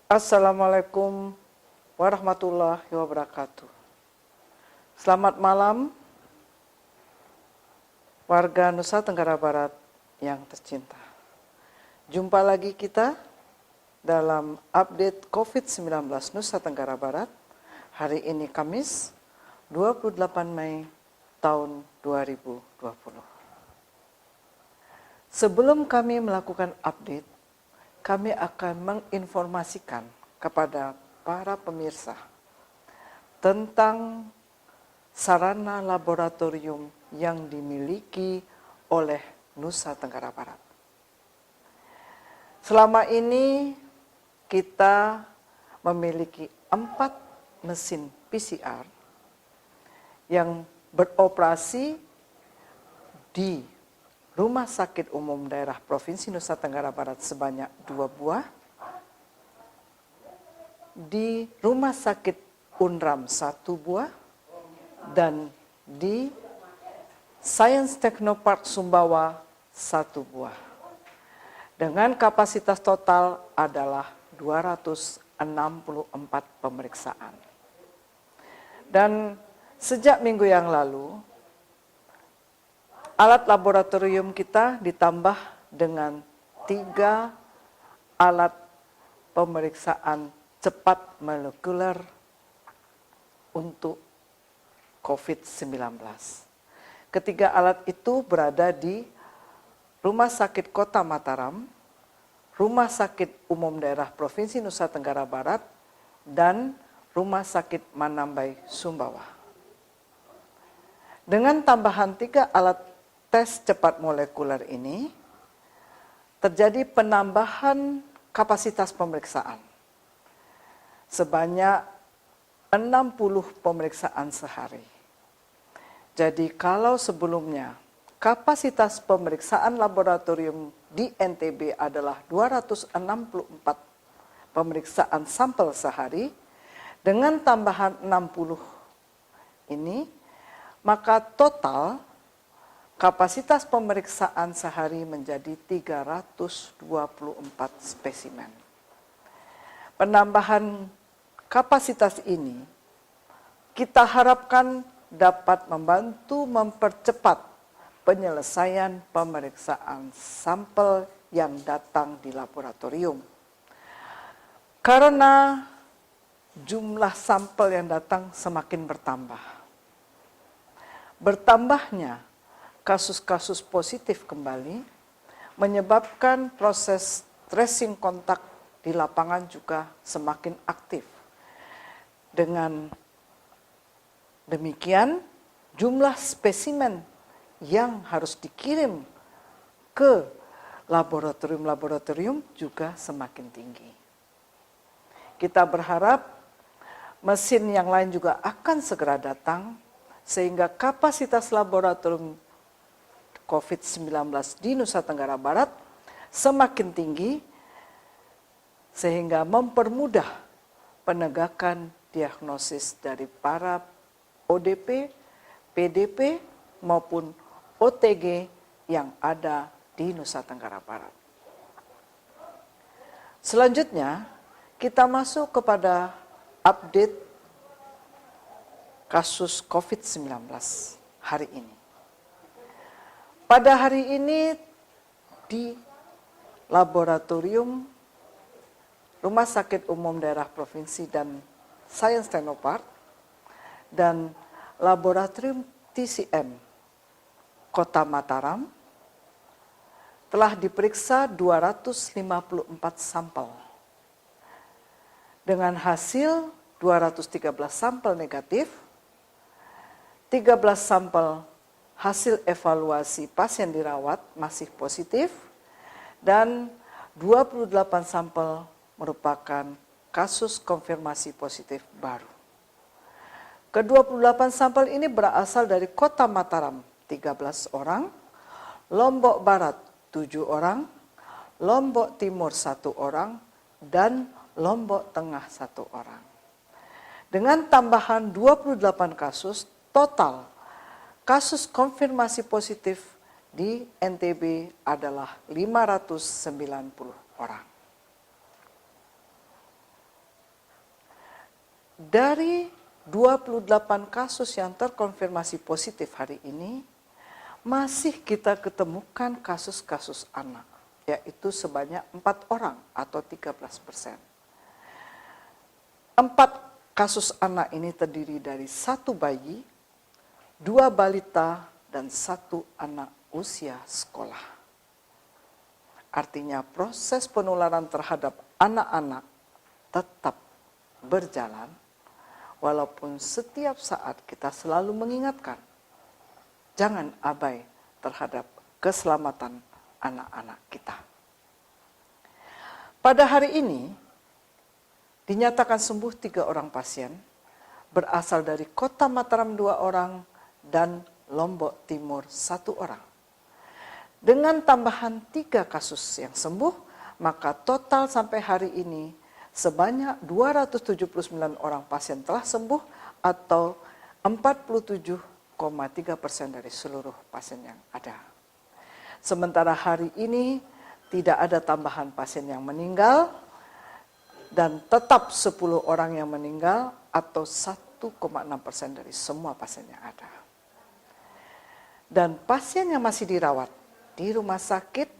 Assalamualaikum warahmatullahi wabarakatuh. Selamat malam warga Nusa Tenggara Barat yang tercinta. Jumpa lagi kita dalam update COVID-19 Nusa Tenggara Barat. Hari ini Kamis 28 Mei tahun 2020. Sebelum kami melakukan update, kami akan menginformasikan kepada para pemirsa tentang sarana laboratorium yang dimiliki oleh Nusa Tenggara Barat. Selama ini kita memiliki 4 mesin PCR yang beroperasi di Rumah Sakit Umum Daerah Provinsi Nusa Tenggara Barat sebanyak 2 buah, di Rumah Sakit Unram 1 buah, dan di Science Technopark Sumbawa 1 buah. Dengan kapasitas total adalah 264 pemeriksaan. Dan sejak minggu yang lalu, alat laboratorium kita ditambah dengan 3 alat pemeriksaan cepat molekuler untuk COVID-19. Ketiga alat itu berada di Rumah Sakit Kota Mataram, Rumah Sakit Umum Daerah Provinsi Nusa Tenggara Barat, dan Rumah Sakit Manambai Sumbawa. Dengan tambahan 3 alat tes cepat molekuler ini, terjadi penambahan kapasitas pemeriksaan sebanyak 60 pemeriksaan sehari. Jadi kalau sebelumnya kapasitas pemeriksaan laboratorium di NTB adalah 264 pemeriksaan sampel sehari, dengan tambahan 60 ini, maka total kapasitas pemeriksaan sehari menjadi 324 spesimen. Penambahan kapasitas ini kita harapkan dapat membantu mempercepat penyelesaian pemeriksaan sampel yang datang di laboratorium. Karena jumlah sampel yang datang semakin bertambah. Bertambahnya kasus-kasus positif kembali menyebabkan proses tracing kontak di lapangan juga semakin aktif. Dengan demikian, jumlah spesimen yang harus dikirim ke laboratorium-laboratorium juga semakin tinggi. Kita berharap mesin yang lain juga akan segera datang sehingga kapasitas laboratorium COVID-19 di Nusa Tenggara Barat semakin tinggi sehingga mempermudah penegakan diagnosis dari para ODP, PDP maupun OTG yang ada di Nusa Tenggara Barat. Selanjutnya kita masuk kepada update kasus COVID-19 hari ini. Pada hari ini di laboratorium Rumah Sakit Umum Daerah Provinsi dan Science Technopark dan laboratorium TCM Kota Mataram telah diperiksa 254 sampel dengan hasil 213 sampel negatif, 13 sampel hasil evaluasi pasien dirawat masih positif, dan 28 sampel merupakan kasus konfirmasi positif baru. Ke-28 sampel ini berasal dari Kota Mataram 13 orang, Lombok Barat 7 orang, Lombok Timur 1 orang, dan Lombok Tengah 1 orang. Dengan tambahan 28 kasus, total kasus konfirmasi positif di NTB adalah 590 orang. dari 28 kasus yang terkonfirmasi positif hari ini, masih kita ketemukan kasus-kasus anak, yaitu sebanyak 4 orang atau 13%. 4 kasus anak ini terdiri dari 1 bayi, 2 balita, dan 1 anak usia sekolah. Artinya proses penularan terhadap anak-anak tetap berjalan, walaupun setiap saat kita selalu mengingatkan, jangan abai terhadap keselamatan anak-anak kita. Pada hari ini, dinyatakan sembuh 3 orang pasien, berasal dari Kota Mataram 2 orang, dan Lombok Timur 1 orang. Dengan tambahan 3 kasus yang sembuh, maka total sampai hari ini sebanyak 279 orang pasien telah sembuh atau 47,3% dari seluruh pasien yang ada. Sementara hari ini tidak ada tambahan pasien yang meninggal dan tetap 10 orang yang meninggal atau 1,6% dari semua pasien yang ada. Dan pasien yang masih dirawat di rumah sakit,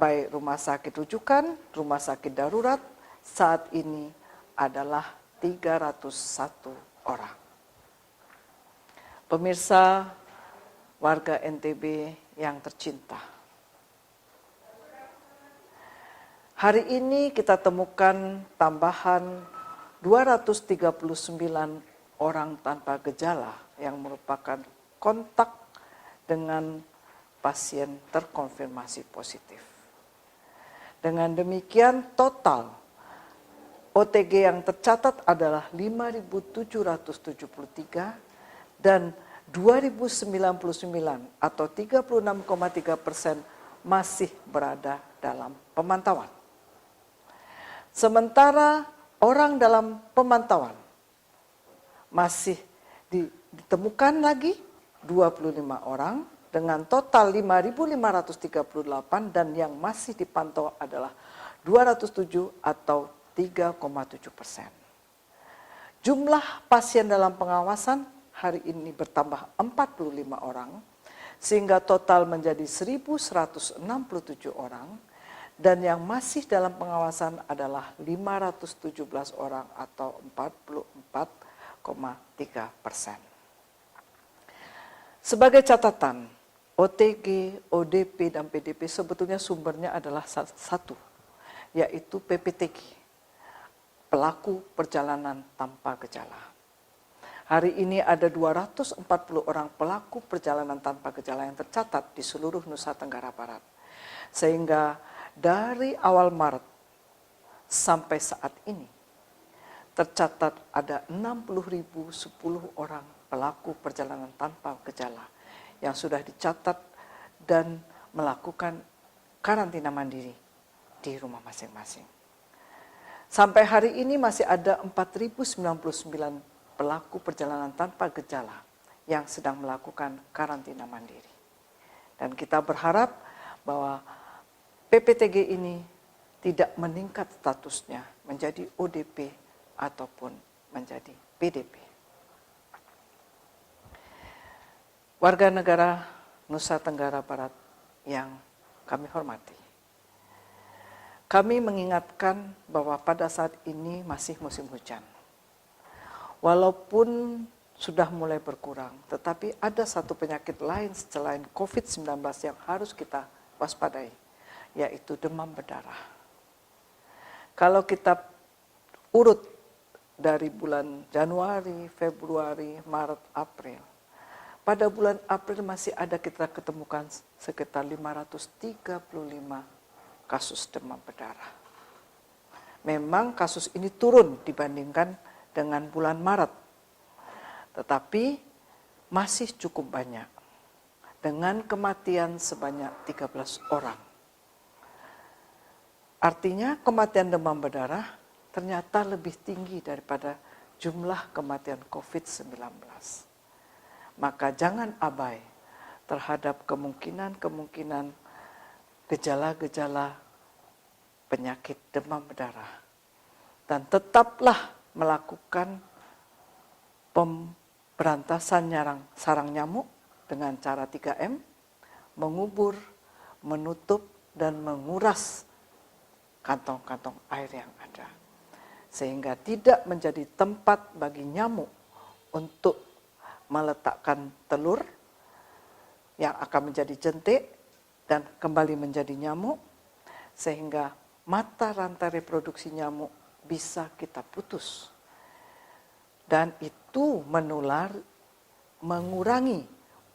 baik rumah sakit rujukan, rumah sakit darurat, saat ini adalah 301 orang. Pemirsa, warga NTB yang tercinta, hari ini kita temukan tambahan 239 orang tanpa gejala yang merupakan kontak dengan pasien terkonfirmasi positif. Dengan demikian total OTG yang tercatat adalah 5.773 dan 2.099 atau 36,3% masih berada dalam pemantauan. Sementara orang dalam pemantauan masih ditemukan lagi 25 orang dengan total 5.538 dan yang masih dipantau adalah 207 atau 3,7%. Jumlah pasien dalam pengawasan hari ini bertambah 45 orang, sehingga total menjadi 1.167 orang, dan yang masih dalam pengawasan adalah 517 orang atau 44,3%. Sebagai catatan, OTG, ODP, dan PDP sebetulnya sumbernya adalah satu, yaitu PPTG, pelaku perjalanan tanpa gejala. Hari ini ada 240 orang pelaku perjalanan tanpa gejala yang tercatat di seluruh Nusa Tenggara Barat. Sehingga dari awal Maret sampai saat ini tercatat ada 60.010 orang pelaku perjalanan tanpa gejala yang sudah dicatat dan melakukan karantina mandiri di rumah masing-masing. Sampai hari ini masih ada 4.099 pelaku perjalanan tanpa gejala yang sedang melakukan karantina mandiri. Dan kita berharap bahwa PPTG ini tidak meningkat statusnya menjadi ODP ataupun menjadi PDP. Warga negara Nusa Tenggara Barat yang kami hormati, kami mengingatkan bahwa pada saat ini masih musim hujan. Walaupun sudah mulai berkurang, tetapi ada satu penyakit lain selain COVID-19 yang harus kita waspadai, yaitu demam berdarah. Kalau kita urut dari bulan Januari, Februari, Maret, April, pada bulan April masih ada kita ketemukan sekitar 535 kasus demam berdarah. Memang kasus ini turun dibandingkan dengan bulan Maret, tetapi masih cukup banyak dengan kematian sebanyak 13 orang. Artinya kematian demam berdarah ternyata lebih tinggi daripada jumlah kematian COVID-19. Maka jangan abai terhadap kemungkinan gejala-gejala penyakit demam berdarah. Dan tetaplah melakukan pemberantasan sarang nyamuk dengan cara 3M, mengubur, menutup, dan menguras kantong-kantong air yang ada. Sehingga tidak menjadi tempat bagi nyamuk untuk meletakkan telur yang akan menjadi jentik dan kembali menjadi nyamuk, sehingga mata rantai reproduksi nyamuk bisa kita putus. Dan itu mengurangi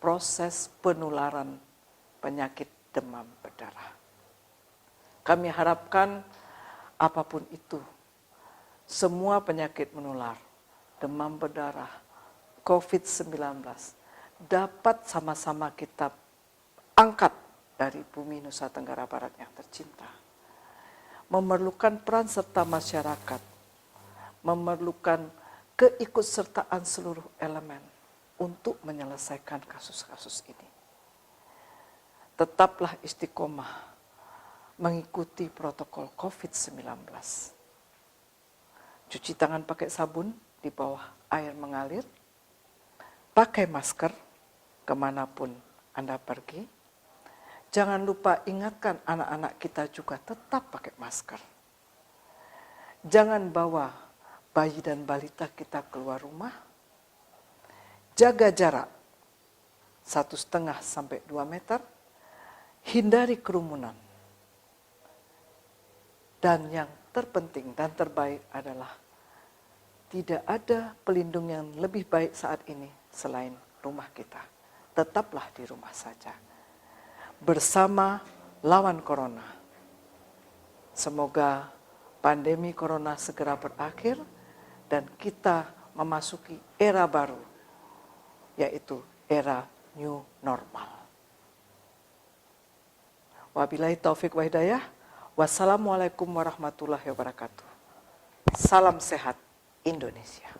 proses penularan penyakit demam berdarah. Kami harapkan apapun itu, semua penyakit menular, demam berdarah, COVID-19, dapat sama-sama kita angkat dari bumi Nusa Tenggara Barat yang tercinta. Memerlukan peran serta masyarakat, memerlukan keikutsertaan seluruh elemen untuk menyelesaikan kasus-kasus ini. Tetaplah istiqomah mengikuti protokol COVID-19. Cuci tangan pakai sabun di bawah air mengalir, pakai masker kemanapun Anda pergi. Jangan lupa ingatkan anak-anak kita juga tetap pakai masker. Jangan bawa bayi dan balita kita keluar rumah. Jaga jarak 1,5 sampai 2 meter. Hindari kerumunan. Dan yang terpenting dan terbaik adalah tidak ada pelindung yang lebih baik saat ini selain rumah kita. Tetaplah di rumah saja. Bersama lawan corona. Semoga pandemi corona segera berakhir dan kita memasuki era baru, yaitu era new normal. Wabillahi taufik wa hidayah. Wassalamualaikum warahmatullahi wabarakatuh. Salam sehat Indonesia.